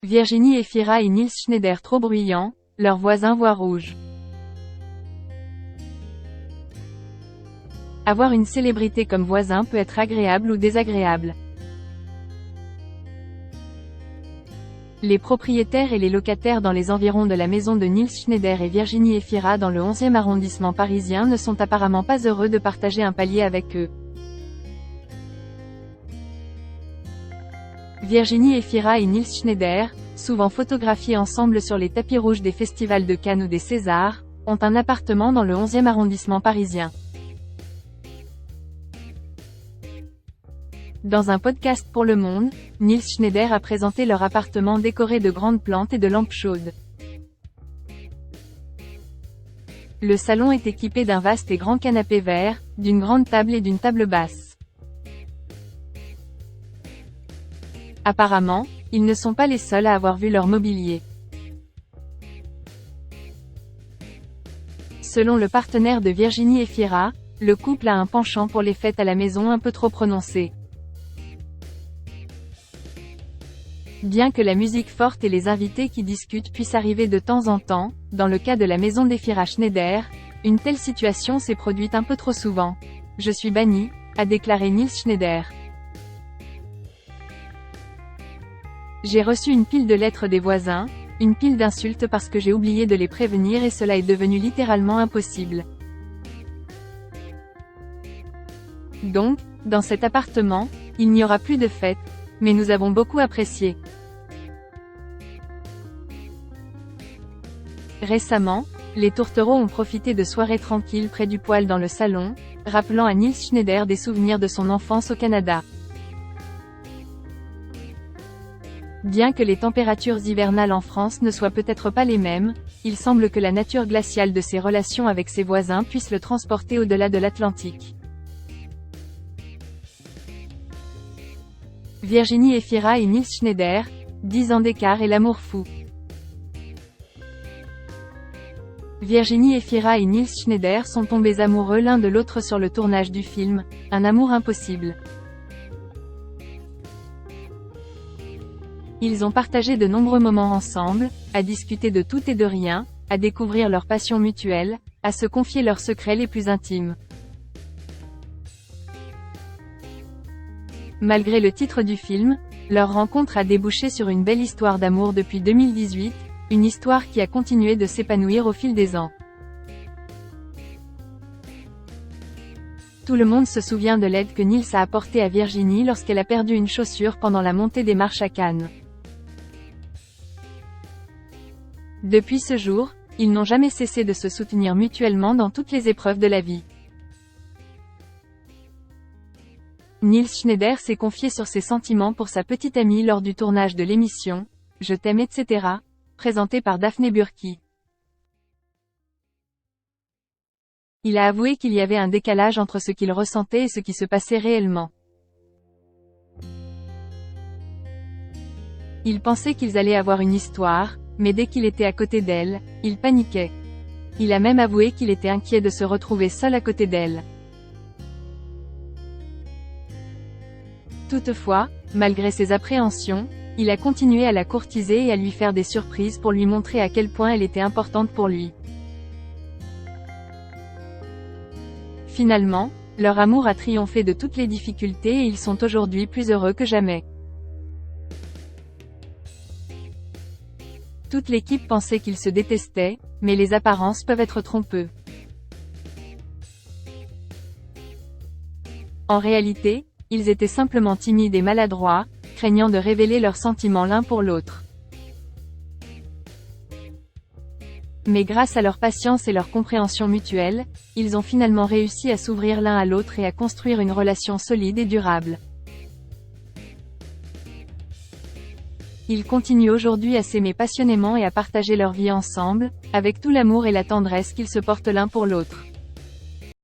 Virginie Efira et Nils Schneider trop bruyants, leurs voisins voient rouge. Avoir une célébrité comme voisin peut être agréable ou désagréable. Les propriétaires et les locataires dans les environs de la maison de Nils Schneider et Virginie Efira dans le 11e arrondissement parisien ne sont apparemment pas heureux de partager un palier avec eux. Virginie Efira et Nils Schneider, souvent photographiés ensemble sur les tapis rouges des festivals de Cannes ou des Césars, ont un appartement dans le 11e arrondissement parisien. Dans un podcast pour Le Monde, Nils Schneider a présenté leur appartement décoré de grandes plantes et de lampes chaudes. Le salon est équipé d'un vaste et grand canapé vert, d'une grande table et d'une table basse. Apparemment, ils ne sont pas les seuls à avoir vu leur mobilier. Selon le partenaire de Virginie Efira, le couple a un penchant pour les fêtes à la maison un peu trop prononcé. Bien que la musique forte et les invités qui discutent puissent arriver de temps en temps, dans le cas de la maison d'Efira Schneider, une telle situation s'est produite un peu trop souvent. « Je suis banni », a déclaré Nils Schneider. J'ai reçu une pile de lettres des voisins, une pile d'insultes parce que j'ai oublié de les prévenir et cela est devenu littéralement impossible. Donc, dans cet appartement, il n'y aura plus de fête, mais nous avons beaucoup apprécié. Récemment, les tourtereaux ont profité de soirées tranquilles près du poêle dans le salon, rappelant à Nils Schneider des souvenirs de son enfance au Canada. Bien que les températures hivernales en France ne soient peut-être pas les mêmes, il semble que la nature glaciale de ses relations avec ses voisins puisse le transporter au-delà de l'Atlantique. Virginie Efira et Nils Schneider, 10 ans d'écart et l'amour fou. Virginie Efira et Nils Schneider sont tombés amoureux l'un de l'autre sur le tournage du film « Un amour impossible ». Ils ont partagé de nombreux moments ensemble, à discuter de tout et de rien, à découvrir leurs passions mutuelles, à se confier leurs secrets les plus intimes. Malgré le titre du film, leur rencontre a débouché sur une belle histoire d'amour depuis 2018, une histoire qui a continué de s'épanouir au fil des ans. Tout le monde se souvient de l'aide que Nils a apportée à Virginie lorsqu'elle a perdu une chaussure pendant la montée des marches à Cannes. Depuis ce jour, ils n'ont jamais cessé de se soutenir mutuellement dans toutes les épreuves de la vie. Nils Schneider s'est confié sur ses sentiments pour sa petite amie lors du tournage de l'émission « Je t'aime etc.», présentée par Daphné Burki. Il a avoué qu'il y avait un décalage entre ce qu'il ressentait et ce qui se passait réellement. Il pensait qu'ils allaient avoir une histoire, mais dès qu'il était à côté d'elle, il paniquait. Il a même avoué qu'il était inquiet de se retrouver seul à côté d'elle. Toutefois, malgré ses appréhensions, il a continué à la courtiser et à lui faire des surprises pour lui montrer à quel point elle était importante pour lui. Finalement, leur amour a triomphé de toutes les difficultés et ils sont aujourd'hui plus heureux que jamais. Toute l'équipe pensait qu'ils se détestaient, mais les apparences peuvent être trompeuses. En réalité, ils étaient simplement timides et maladroits, craignant de révéler leurs sentiments l'un pour l'autre. Mais grâce à leur patience et leur compréhension mutuelle, ils ont finalement réussi à s'ouvrir l'un à l'autre et à construire une relation solide et durable. Ils continuent aujourd'hui à s'aimer passionnément et à partager leur vie ensemble, avec tout l'amour et la tendresse qu'ils se portent l'un pour l'autre.